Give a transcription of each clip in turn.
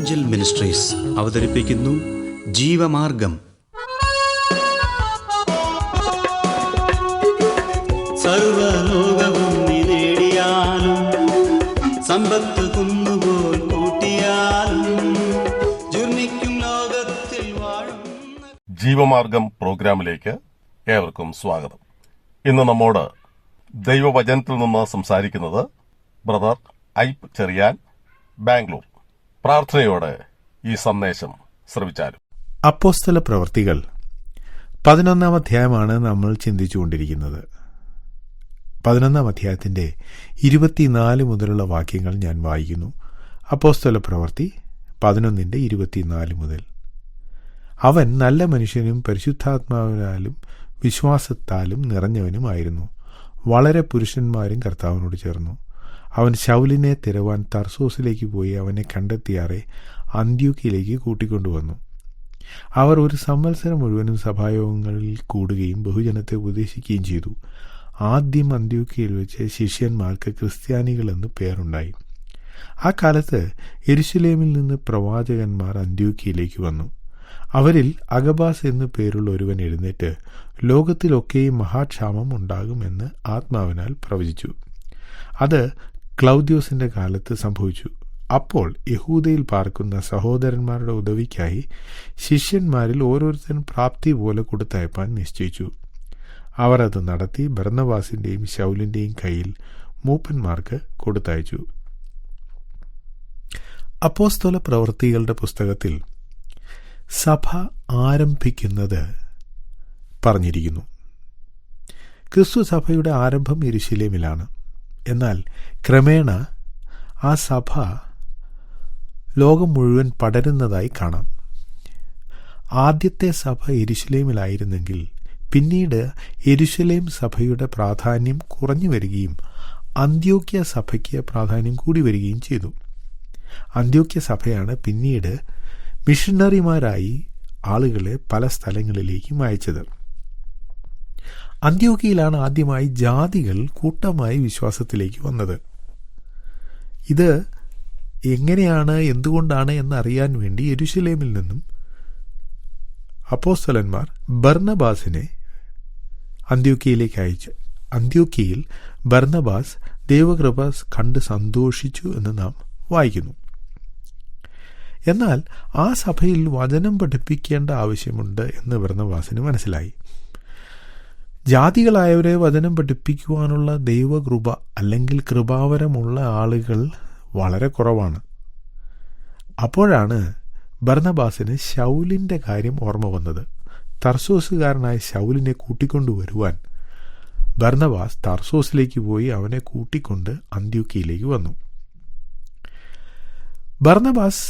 Angel ministries അവതരിപ്പിക്കുന്നു ജീവമാർഗം. സർവലോകവും നേടിയാലും സമ്പത്ത് കുന്നുപോൽ കൂട്ടിയാലും ജുർമിക്കും ലോകത്തിൽ വാഴും. ജീവമാർഗം പ്രോഗ്രാമിലേക്ക് ഏവർക്കും സ്വാഗതം. ഇന്ന് നമ്മോട് ദൈവവചനത്തിൽ നിന്ന് സംസാരിക്കുന്നത് ബ്രദർ ഐപ്പ് ചെറിയാൻ, ബാംഗ്ലൂർ. പ്രാർത്ഥനയോടെ ഈ സന്ദേശം ശ്രവിച്ചാലും. അപ്പോസ്തല പ്രവൃത്തികൾ 11-ാം അധ്യായമാണ് നമ്മൾ ചിന്തിച്ചുകൊണ്ടിരിക്കുന്നത്. 11-ാം അധ്യായത്തിന്റെ 24 മുതലുള്ള വാക്യങ്ങൾ ഞാൻ വായിക്കുന്നു. അപ്പോസ്തല പ്രവൃത്തി 11:24 മുതൽ. അവൻ നല്ല മനുഷ്യനും പരിശുദ്ധാത്മാവിനാലും വിശ്വാസത്താലും നിറഞ്ഞവനുമായിരുന്നു. വളരെ പുരുഷന്മാരും കർത്താവിനോട് ചേർന്നു. അവൻ ശൗലിനെ തിരവാൻ തർസോസിലേക്ക് പോയി അവനെ കണ്ടെത്തിയാറെ അന്ത്യോക്യയിലേക്ക് കൂട്ടിക്കൊണ്ടുവന്നു. അവർ ഒരു സംവത്സരം മുഴുവനും സഭായോഗങ്ങളിൽ കൂടുകയും ബഹുജനത്തെ ഉപദേശിക്കുകയും ചെയ്തു. ആദ്യം അന്ത്യോക്യയിൽ വെച്ച് ശിഷ്യന്മാർക്ക് ക്രിസ്ത്യാനികളെന്ന് പേരുണ്ടായി. ആ കാലത്ത് യെരുശലേമിൽ നിന്ന് പ്രവാചകന്മാർ അന്ത്യോക്യയിലേക്ക് വന്നു. അവരിൽ അഗബാസ് എന്നു പേരുള്ള ഒരുവൻ എഴുന്നേറ്റ് ലോകത്തിലൊക്കെയും മഹാക്ഷാമം ഉണ്ടാകുമെന്ന് ആത്മാവിനാൽ പ്രവചിച്ചു. അത് ക്ലൗദ്യോസിന്റെ കാലത്ത് സംഭവിച്ചു. അപ്പോൾ യഹൂദയിൽ പാർക്കുന്ന സഹോദരന്മാരുടെ ഉദവിക്കായി ശിഷ്യന്മാരിൽ ഓരോരുത്തരും പ്രാപ്തി പോലെ കൊടുത്തയപ്പാൻ നിശ്ചയിച്ചു. അവർ അത് നടത്തി ബർന്നബാസിന്റെയും ശൗലിന്റെയും കയ്യിൽ മൂപ്പന്മാർക്ക് കൊടുത്തയച്ചു. അപ്പോസ്തല പ്രവൃത്തികളുടെ പുസ്തകത്തിൽ സഭ ആരംഭിക്കുന്നത് പറഞ്ഞിരിക്കുന്നു. ക്രിസ്തു സഭയുടെ ആരംഭം യെരുശലേമിലാണ്. എന്നാൽ ക്രമേണ ആ സഭ ലോകം മുഴുവൻ പടരുന്നതായി കാണാം. ആദ്യത്തെ സഭ യെരുശലേമിലായിരുന്നെങ്കിൽ പിന്നീട് യെരുശലേം സഭയുടെ പ്രാധാന്യം കുറഞ്ഞു വരികയും അന്ത്യോക്യ സഭയ്ക്ക് പ്രാധാന്യം കൂടി വരികയും ചെയ്തു. അന്ത്യോക്യ സഭയാണ് പിന്നീട് മിഷണറിമാരായി ആളുകളെ പല സ്ഥലങ്ങളിലേക്കും അയച്ചത്. അന്ത്യോക്യയിലാണ് ആദ്യമായി ജാതികൾ കൂട്ടമായി വിശ്വാസത്തിലേക്ക് വന്നത്. ഇത് എങ്ങനെയാണ്, എന്തുകൊണ്ടാണ് എന്നറിയാൻ വേണ്ടി യെരുശലേമിൽ നിന്നും അപ്പോസ്തലന്മാർ ബർന്നബാസിനെ അന്ത്യോക്യയിലേക്ക് അയച്ചു. അന്ത്യോക്യയിൽ ബർന്നബാസ് ദൈവകൃപ കണ്ട് സന്തോഷിച്ചു എന്ന് നാം വായിക്കുന്നു. എന്നാൽ ആ സഭയിൽ വചനം പഠിപ്പിക്കേണ്ട ആവശ്യമുണ്ട് എന്ന് ബർന്നബാസിന് മനസ്സിലായി. ജാതികളായവരെ വചനം പഠിപ്പിക്കുവാനുള്ള ദൈവകൃപ അല്ലെങ്കിൽ കൃപാവരമുള്ള ആളുകൾ വളരെ കുറവാണ്. അപ്പോഴാണ് ബർന്നബാസിന് ശൗലിന്റെ കാര്യം ഓർമ്മ വന്നത്. തർസോസുകാരനായ ശൗലിനെ കൂട്ടിക്കൊണ്ടുവരുവാൻ ബർന്നബാസ് തർസോസിലേക്ക് പോയി അവനെ കൂട്ടിക്കൊണ്ട് അന്ത്യോക്യയിലേക്ക് വന്നു. ബർന്നബാസ്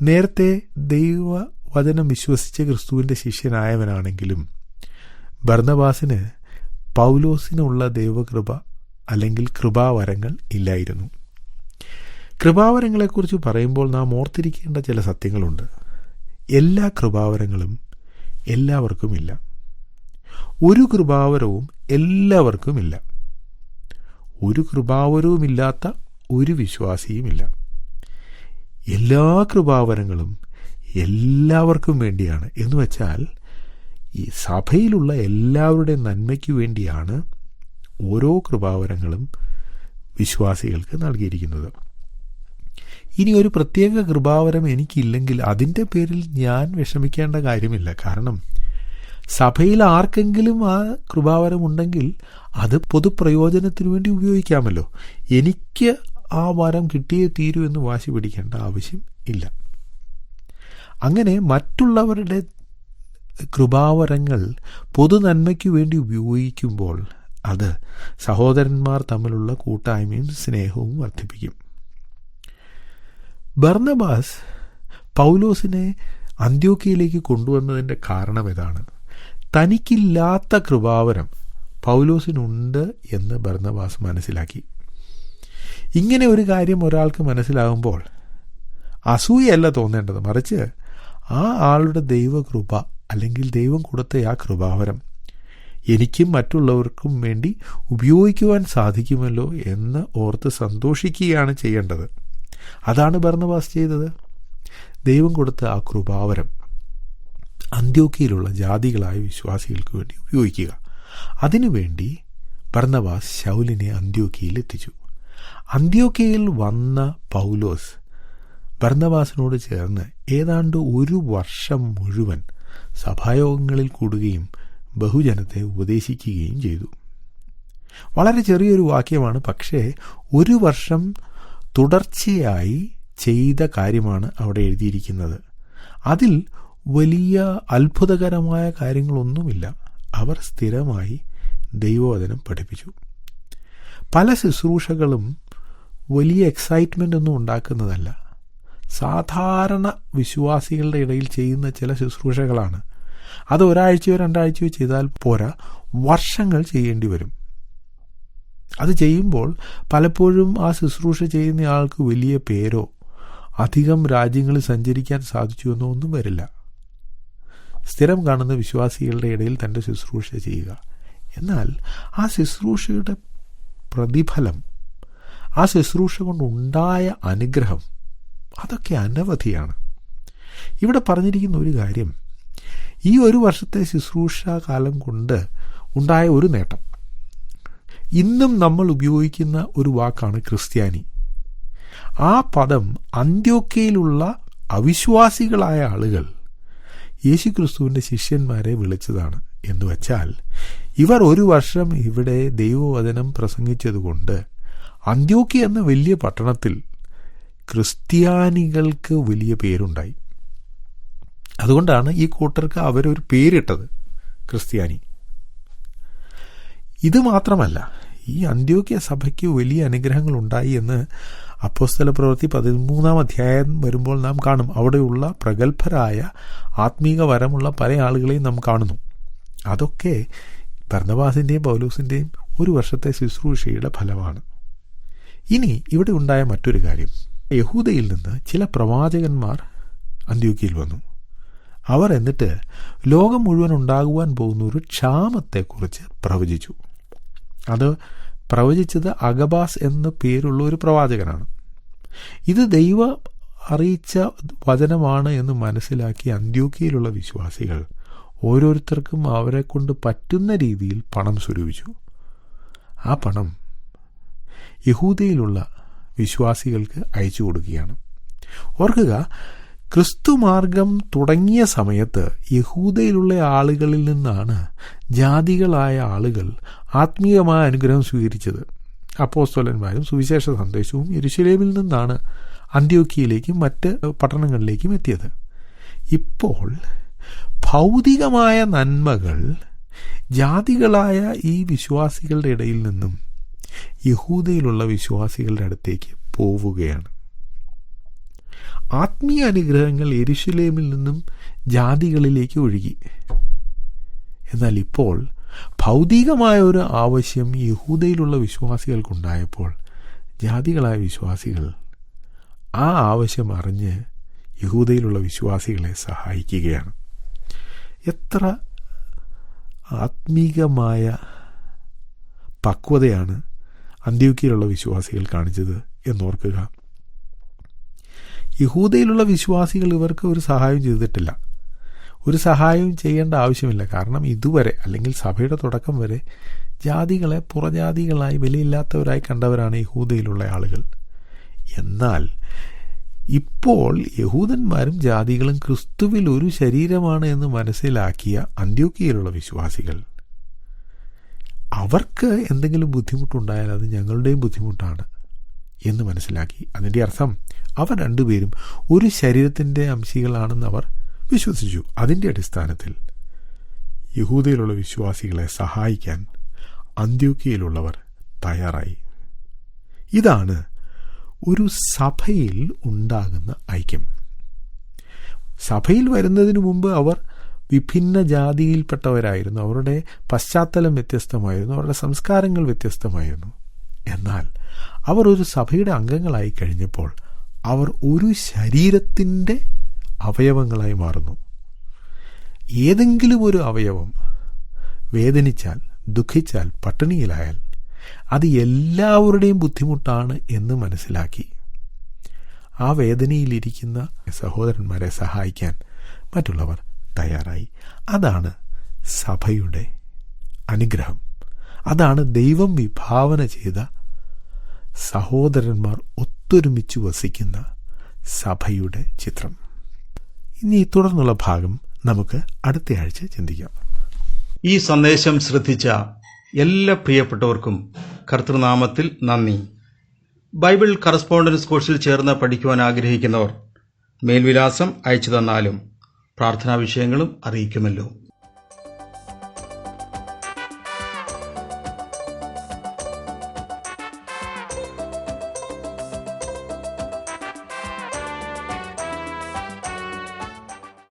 നേരത്തെ ദൈവവചനം വിശ്വസിച്ച് ക്രിസ്തുവിന്റെ ശിഷ്യനായവനാണെങ്കിലും ബർന്നബാസിന് പൗലോസിനുള്ള ദൈവകൃപ അല്ലെങ്കിൽ കൃപാവരങ്ങൾ ഇല്ലായിരുന്നു. കൃപാവരങ്ങളെക്കുറിച്ച് പറയുമ്പോൾ നാം ഓർത്തിരിക്കേണ്ട ചില സത്യങ്ങളുണ്ട്. എല്ലാ കൃപാവരങ്ങളും എല്ലാവർക്കുമില്ല. ഒരു കൃപാവരവും എല്ലാവർക്കുമില്ല. ഒരു കൃപാവരവുമില്ലാത്ത ഒരു വിശ്വാസിയുമില്ല. എല്ലാ കൃപാവരങ്ങളും എല്ലാവർക്കും വേണ്ടിയാണ്. എന്ന് വെച്ചാൽ ഈ സഭയിലുള്ള എല്ലാവരുടെ നന്മയ്ക്ക് വേണ്ടിയാണ് ഓരോ കൃപാവരങ്ങളും വിശ്വാസികൾക്ക് നൽകിയിരിക്കുന്നത്. ഇനി ഒരു പ്രത്യേക കൃപാവരം എനിക്കില്ലെങ്കിൽ അതിൻ്റെ പേരിൽ ഞാൻ വിഷമിക്കേണ്ട കാര്യമില്ല. കാരണം സഭയിൽ ആർക്കെങ്കിലും ആ കൃപാവരം ഉണ്ടെങ്കിൽ അത് പൊതുപ്രയോജനത്തിനു വേണ്ടി ഉപയോഗിക്കാമല്ലോ. എനിക്ക് ആ വരം കിട്ടിയേ തീരൂ എന്ന് വാശി പിടിക്കേണ്ട ആവശ്യം ഇല്ല. അങ്ങനെ മറ്റുള്ളവരുടെ കൃപാവരങ്ങൾ പൊതു നന്മയ്ക്കു വേണ്ടി ഉപയോഗിക്കുമ്പോൾ അത് സഹോദരന്മാർ തമ്മിലുള്ള കൂട്ടായ്മയും സ്നേഹവും വർദ്ധിപ്പിക്കും. ബർന്നബാസ് പൗലോസിനെ അന്ത്യോക്യയിലേക്ക് കൊണ്ടുവന്നതിൻ്റെ കാരണം ഇതാണ്. തനിക്കില്ലാത്ത കൃപാവരം പൗലോസിനുണ്ട് എന്ന് ബർന്നബാസ് മനസ്സിലാക്കി. ഇങ്ങനെ ഒരു കാര്യം ഒരാൾക്ക് മനസ്സിലാകുമ്പോൾ അസൂയയല്ല തോന്നേണ്ടത്, മറിച്ച് ആ ആളുടെ ദൈവകൃപ അല്ലെങ്കിൽ ദൈവം കൊടുത്ത ആ കൃപാവരം എനിക്കും മറ്റുള്ളവർക്കും വേണ്ടി ഉപയോഗിക്കുവാൻ സാധിക്കുമല്ലോ എന്ന് ഓർത്ത് സന്തോഷിക്കുകയാണ് ചെയ്യേണ്ടത്. അതാണ് ബർന്നബാസ് ചെയ്തത്. ദൈവം കൊടുത്ത ആ കൃപാവരം അന്ത്യോക്യയിലുള്ള ജാതികളായ വിശ്വാസികൾക്ക് വേണ്ടി ഉപയോഗിക്കുക. അതിനുവേണ്ടി ബർന്നബാസ് ശൗലിനെ അന്ത്യോക്യയിൽ എത്തിച്ചു. അന്ത്യോക്യയിൽ വന്ന പൗലോസ് ബർന്നബാസിനോട് ചേർന്ന് ഏതാണ്ട് 1 വർഷം മുഴുവൻ സഭായോഗങ്ങളിൽ കൂടുകയും ബഹുജനത്തെ ഉപദേശിക്കുകയും ചെയ്തു. വളരെ ചെറിയൊരു വാക്യമാണ്, പക്ഷേ 1 വർഷം തുടർച്ചയായി ചെയ്ത കാര്യമാണ് അവിടെ എഴുതിയിരിക്കുന്നത്. അതിൽ വലിയ അത്ഭുതകരമായ കാര്യങ്ങളൊന്നുമില്ല. അവർ സ്ഥിരമായി ദൈവവചനം പഠിപ്പിച്ചു. പല ശുശ്രൂഷകളും വലിയ എക്സൈറ്റ്മെൻ്റ് ഒന്നും ഉണ്ടാക്കുന്നതല്ല. സാധാരണ വിശ്വാസികളുടെ ഇടയിൽ ചെയ്യുന്ന ചില ശുശ്രൂഷകളാണ്. അത് 1 ആഴ്ചയോ 2 ആഴ്ചയോ ചെയ്താൽ പോരാ, വർഷങ്ങൾ ചെയ്യേണ്ടി വരും. അത് ചെയ്യുമ്പോൾ പലപ്പോഴും ആ ശുശ്രൂഷ ചെയ്യുന്ന ആൾക്ക് വലിയ പേരോ അധികം രാജ്യങ്ങളിൽ സഞ്ചരിക്കാൻ സാധിച്ചു എന്നോ ഒന്നും വരില്ല. സ്ഥിരം കാണുന്ന വിശ്വാസികളുടെ ഇടയിൽ തൻ്റെ ശുശ്രൂഷ ചെയ്യുക. എന്നാൽ ആ ശുശ്രൂഷയുടെ പ്രതിഫലം, ആ ശുശ്രൂഷ കൊണ്ടുണ്ടായ അനുഗ്രഹം, അതൊക്കെ അനവധിയാണ്. ഇവിടെ പറഞ്ഞിരിക്കുന്ന ഒരു കാര്യം, ഈ 1 വർഷത്തെ ശുശ്രൂഷാ കാലം കൊണ്ട് ഉണ്ടായ ഒരു നേട്ടം. ഇന്നും നമ്മൾ ഉപയോഗിക്കുന്ന ഒരു വാക്കാണ് ക്രിസ്ത്യാനി. ആ പദം അന്ത്യോക്യയിലുള്ള അവിശ്വാസികളായ ആളുകൾ യേശുക്രിസ്തുവിൻ്റെ ശിഷ്യന്മാരെ വിളിച്ചതാണ്. എന്ന് വച്ചാൽ ഇവർ 1 വർഷം ഇവിടെ ദൈവവചനം പ്രസംഗിച്ചതുകൊണ്ട് അന്ത്യോക്യ എന്ന വലിയ പട്ടണത്തിൽ ക്രിസ്ത്യാനികൾക്ക് വലിയ പേരുണ്ടായി. അതുകൊണ്ടാണ് ഈ കൂട്ടർക്ക് അവരൊരു പേരിട്ടത്, ക്രിസ്ത്യാനി. ഇത് മാത്രമല്ല, ഈ അന്ത്യോക്യ സഭയ്ക്ക് വലിയ അനുഗ്രഹങ്ങൾ ഉണ്ടായി എന്ന് അപ്പോസ്തലപ്രവൃത്തി 13-ാം അധ്യായം വരുമ്പോൾ നാം കാണും. അവിടെയുള്ള പ്രഗത്ഭരായ ആത്മീക വരമുള്ള പല ആളുകളെയും നാം കാണുന്നു. അതൊക്കെ ബർന്നബാസിൻ്റെയും പൗലോസിൻ്റെയും 1 വർഷത്തെ ശുശ്രൂഷയുടെ ഫലമാണ്. ഇനി ഇവിടെ ഉണ്ടായ മറ്റൊരു കാര്യം, യഹൂദയിൽ നിന്ന് ചില പ്രവാചകന്മാർ അന്ത്യോക്യയിൽ വന്നു. അവർ എന്നിട്ട് ലോകം മുഴുവൻ ഉണ്ടാകുവാൻ പോകുന്ന ഒരു ക്ഷാമത്തെക്കുറിച്ച് പ്രവചിച്ചു. അത് പ്രവചിച്ചത് അഗബാസ് എന്ന പേരുള്ള ഒരു പ്രവാചകനാണ്. ഇത് ദൈവം അറിയിച്ച വചനമാണ് എന്ന് മനസ്സിലാക്കി അന്ത്യോക്യയിലുള്ള വിശ്വാസികൾ ഓരോരുത്തർക്കും അവരെ കൊണ്ട് പറ്റുന്ന രീതിയിൽ പണം സ്വരൂപിച്ചു. ആ പണം യഹൂദയിലുള്ള വിശ്വാസികൾക്ക് അയച്ചു കൊടുക്കുകയാണ്. ഓർക്കുക, ക്രിസ്തുമാർഗം തുടങ്ങിയ സമയത്ത് യഹൂദയിലുള്ള ആളുകളിൽ നിന്നാണ് ജാതികളായ ആളുകൾ ആത്മീയമായ അനുഗ്രഹം സ്വീകരിച്ചത്. അപ്പോസ്തലന്മാരും സുവിശേഷ സന്ദേശവും യെരുശലേമിൽ നിന്നാണ് അന്ത്യോക്യയിലേക്കും മറ്റ് പട്ടണങ്ങളിലേക്കും എത്തിയത്. ഇപ്പോൾ ഭൗതികമായ നന്മകൾ ജാതികളായ ഈ വിശ്വാസികളുടെ ഇടയിൽ നിന്നും യഹൂദയിലുള്ള വിശ്വാസികളുടെ അടുത്തേക്ക് പോവുകയാണ്. ആത്മീയ അനുഗ്രഹങ്ങൾ യെരുശലേമിൽ നിന്നും ജാതികളിലേക്ക് ഒഴുകി. എന്നാൽ ഇപ്പോൾ ഭൗതികമായ ഒരു ആവശ്യം യഹൂദയിലുള്ള വിശ്വാസികൾക്കുണ്ടായപ്പോൾ ജാതികളായ വിശ്വാസികൾ ആ ആവശ്യം അറിഞ്ഞ് യഹൂദയിലുള്ള വിശ്വാസികളെ സഹായിക്കുകയാണ്. എത്ര ആത്മീകമായ പക്വതയാണ് അന്ത്യോക്യയിലുള്ള വിശ്വാസികൾ കാണിച്ചത് എന്നോർക്കുക. യഹൂദയിലുള്ള വിശ്വാസികൾ ഇവർക്ക് ഒരു സഹായം ചെയ്തിട്ടില്ല. ഒരു സഹായവും ചെയ്യേണ്ട ആവശ്യമില്ല. കാരണം ഇതുവരെ, അല്ലെങ്കിൽ സഭയുടെ തുടക്കം വരെ, ജാതികളെ പുറജാതികളായി വിലയില്ലാത്തവരായി കണ്ടവരാണ് യഹൂദയിലുള്ള ആളുകൾ. എന്നാൽ ഇപ്പോൾ യഹൂദന്മാരും ജാതികളും ക്രിസ്തുവിൽ ഒരു ശരീരമാണ് എന്ന് മനസ്സിലാക്കിയ അന്ത്യോക്യയിലുള്ള വിശ്വാസികൾ, അവർക്ക് എന്തെങ്കിലും ബുദ്ധിമുട്ടുണ്ടായാൽ അത് ഞങ്ങളുടെയും ബുദ്ധിമുട്ടാണ് എന്ന് മനസ്സിലാക്കി. അതിൻ്റെ അർത്ഥം അവർ രണ്ടുപേരും ഒരു ശരീരത്തിൻ്റെ അംശികളാണെന്ന് അവർ വിശ്വസിച്ചു. അതിൻ്റെ അടിസ്ഥാനത്തിൽ യഹൂദയിലുള്ള വിശ്വാസികളെ സഹായിക്കാൻ അന്ത്യോക്യയിലുള്ളവർ തയ്യാറായി. ഇതാണ് ഒരു സഭയിൽ ഉണ്ടാകുന്ന ഐക്യം. സഭയിൽ വരുന്നതിന് മുമ്പ് അവർ വിഭിന്ന ജാതിയിൽപ്പെട്ടവരായിരുന്നു. അവരുടെ പശ്ചാത്തലം വ്യത്യസ്തമായിരുന്നു, അവരുടെ സംസ്കാരങ്ങൾ വ്യത്യസ്തമായിരുന്നു. എന്നാൽ അവർ ഒരു സഭയുടെ അംഗങ്ങളായി കഴിഞ്ഞപ്പോൾ അവർ ഒരു ശരീരത്തിൻ്റെ അവയവങ്ങളായി മാറുന്നു. ഏതെങ്കിലും ഒരു അവയവം വേദനിച്ചാൽ, ദുഃഖിച്ചാൽ, പട്ടിണിയിലായാൽ അത് എല്ലാവരുടെയും ബുദ്ധിമുട്ടാണ് എന്ന് മനസ്സിലാക്കി ആ വേദനയിലിരിക്കുന്ന സഹോദരന്മാരെ സഹായിക്കാൻ മറ്റുള്ളവർ തയ്യാറായി. അതാണ് സഭയുടെ അനുഗ്രഹം. അതാണ് ദൈവം വിഭാവന ചെയ്ത സഹോദരന്മാർ ഒത്തൊരുമിച്ച് വസിക്കുന്ന സഭയുടെ ചിത്രം. ഇനി തുടർന്നുള്ള ഭാഗം നമുക്ക് അടുത്ത ആഴ്ച ചിന്തിക്കാം. ഈ സന്ദേശം ശ്രദ്ധിച്ച എല്ലാ പ്രിയപ്പെട്ടവർക്കും കർത്തൃനാമത്തിൽ നന്ദി. ബൈബിൾ കറസ്പോണ്ടൻസ് കോഴ്സിൽ ചേർന്ന് പഠിക്കുവാൻ ആഗ്രഹിക്കുന്നവർ മേൽവിലാസം അയച്ചു തന്നാലും പ്രാർത്ഥനാ വിഷയങ്ങളും അറിയിക്കുമല്ലോ.